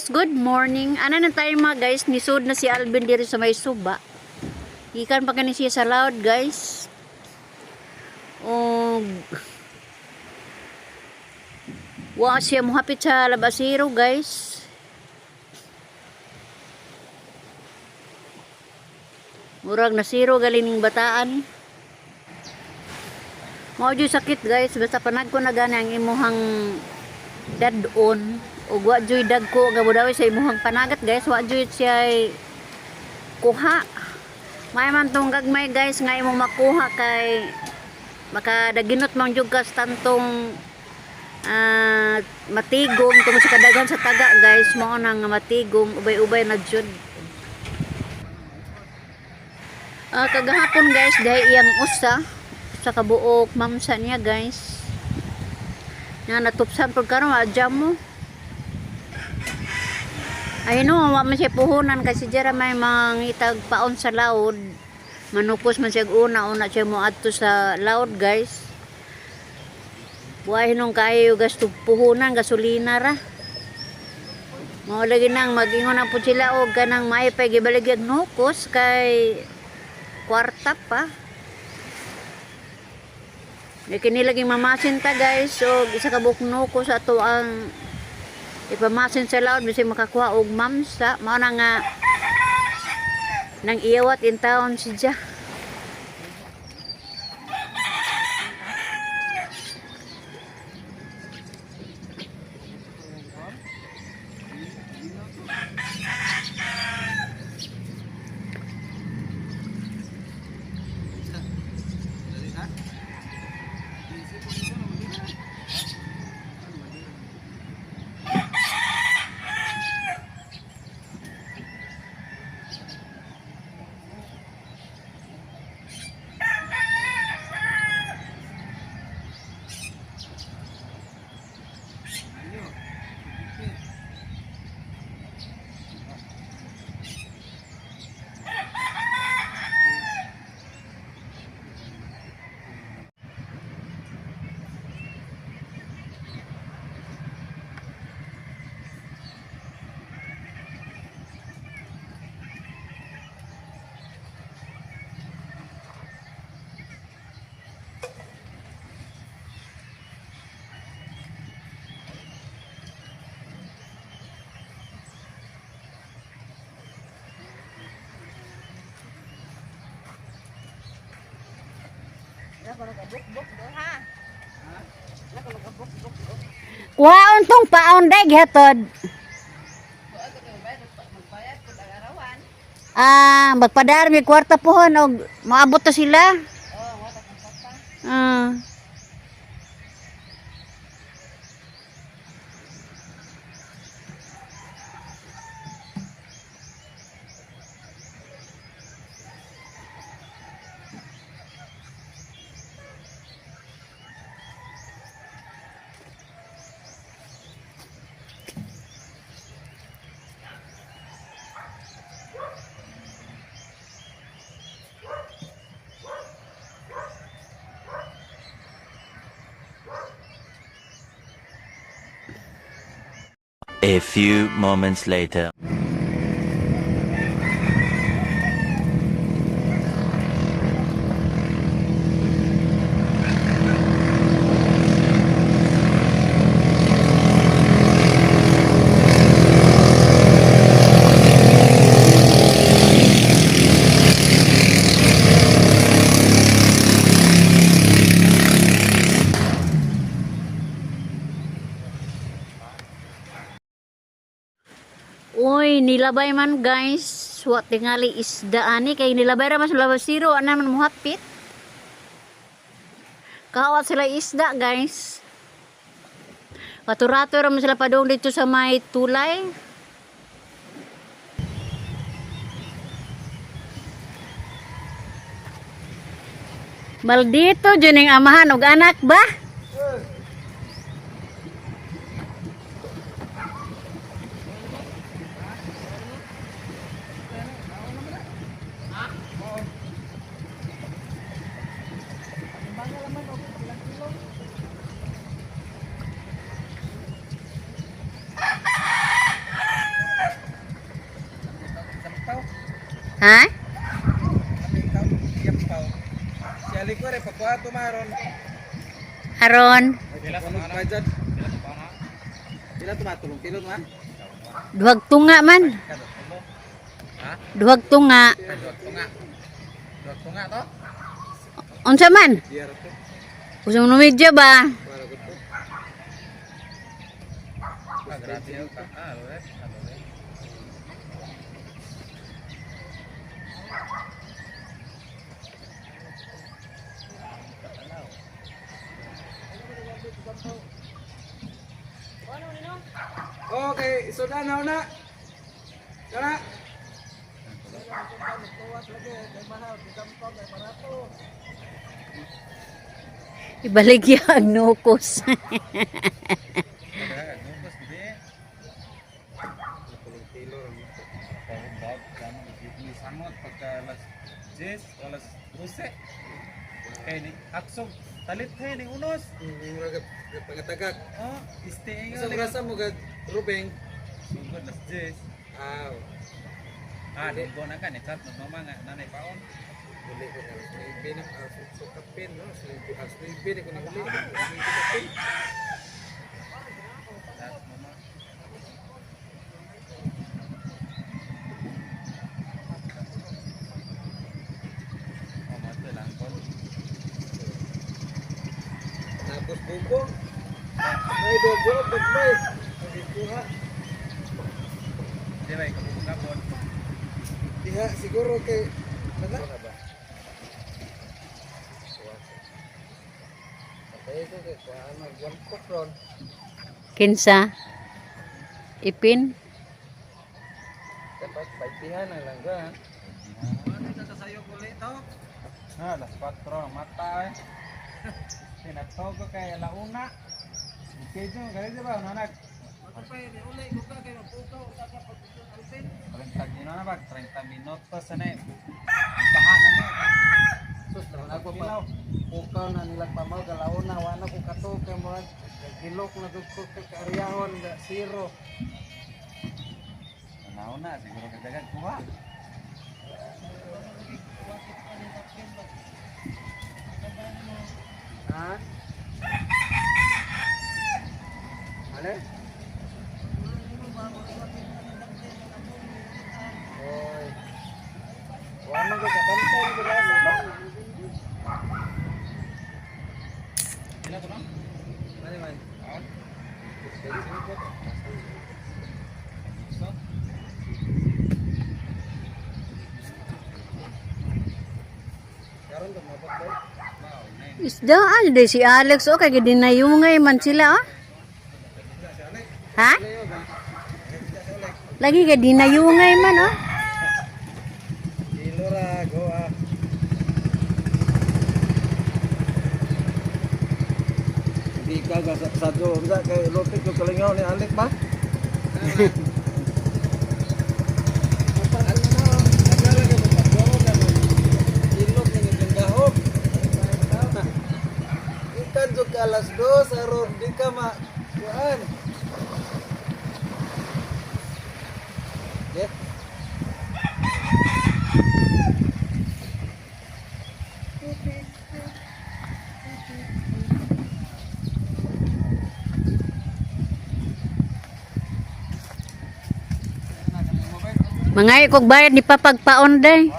guys, good morning. Ano na tayo mga guys, nisod na si Alvin dito sa may suba. Ikan pa kani siya sa loud guys. Wa siya mohapit sa labasiro guys. Murag na siro galing bataan. Mao jud sakit guys, basta panag ko na gani ang imuhang dadon. O wa joy dagko nga budawi sa imuhang panagat guys, wa joy siya kuha. May man tong gagmay guys nga imo makuha kay makadaginot man jud ka tantong matigom tungod sa kadaghan sa taga guys, mao nang matigom ubay-ubay na jud. Kagahapon guys dahil iyang usa sa kabuok mamsa niya guys nga natupsan pag karon adya mo. Ay no, wa man siya puhunan kasi dira may mangitag paon sa laod. Manukos man siya una siya mo adto sa laod guys. Buhay nung kayo gasto puhunan, gasolina ra. Mao lagi nang magingon ang pud sila og kanang maipay gibaligyan nukos kay kwarta pa. Kini laging mamasin ta guys, so isa ka buok nukos ato ang ipamasin sa laod bisig makakuha og mamsa. Mao na nga nang iyawat in town siya. Kuhaon tong paon day gihatod. Magpadar mi kwarta pohon og maabot ta sila. A few moments later. Uy, nilabay man guys. Wa tingali isda ani kay nilabay ra man sa labasiro ana man muhapit. Kawat sila isda guys. Rato-rato ra man sila padung dito sa may tulay. Maldito juning amahan og anak ba? Ha? Si Aliko rin, pagkuha tumaron. Aron, Punog pa dyan. Pila tumatulong? Kilo ma? duhag tunga man. Ha? Duhag tunga. Duwag tunga. Duwag tunga to? Unsa man? Diyar to. Usang numidya ba? Para ko to. Grabe yun ka. Alright. Okay, so na una. Kana. Ibaligya ang nukos. Samot pagka alas 10 o alas 12. Kaya ni aksog talit kayo ni unos. Pangatagak. Oh, stay Sa rasa mo gad Rubeng. Sugod alas 10. Aw. Di ko na kan chat no mga nanay paon. Dili ko na binap so kapin no. Asli bin ko ni uli. Chat mo ma. Oh, mate lang ko. Tapos bubo. Ay dogo bagmay. Kuha. Di ba ikaw kapon. Diha siguro kay mana? Patay ko kay ano one kokron. Kinsa? Ipin? Dapat paipihan ang langga. Ano ka sayo ko to? Alas 4 mata eh. Tinatog ko kay alauna. Kejo, kaya ba nanak? Magpapay ni ulay ko ka kay mapukaw sa pagpapalpin. 30 minutos na ba? 30 minutos na eh. Ang tahanan na eh. Sus ako pa pukaw na nila pamaw galauna wala ko kato kay mo gilok na dugko kay karyahon ga zero. Nauna, siguro kadagan kuha. Ha? Ale? Oy. Wala ko kabantay ko ba? Sila ko lang? Mani man. So, Karon to mabot ko. wow, nine. Isda, alde si Alex. O, kaya dinayungay man sila, oh. Ha? Lagi ka dinayungay man, oh. Kilo ra go ah. Di ka ga sa do unsa kay lopit ko kalingaw ni Alec ba? Ikan jud ka alas 2 aron di ka ma kuan. Yeah. Mga ikog bayad ni papagpaon day.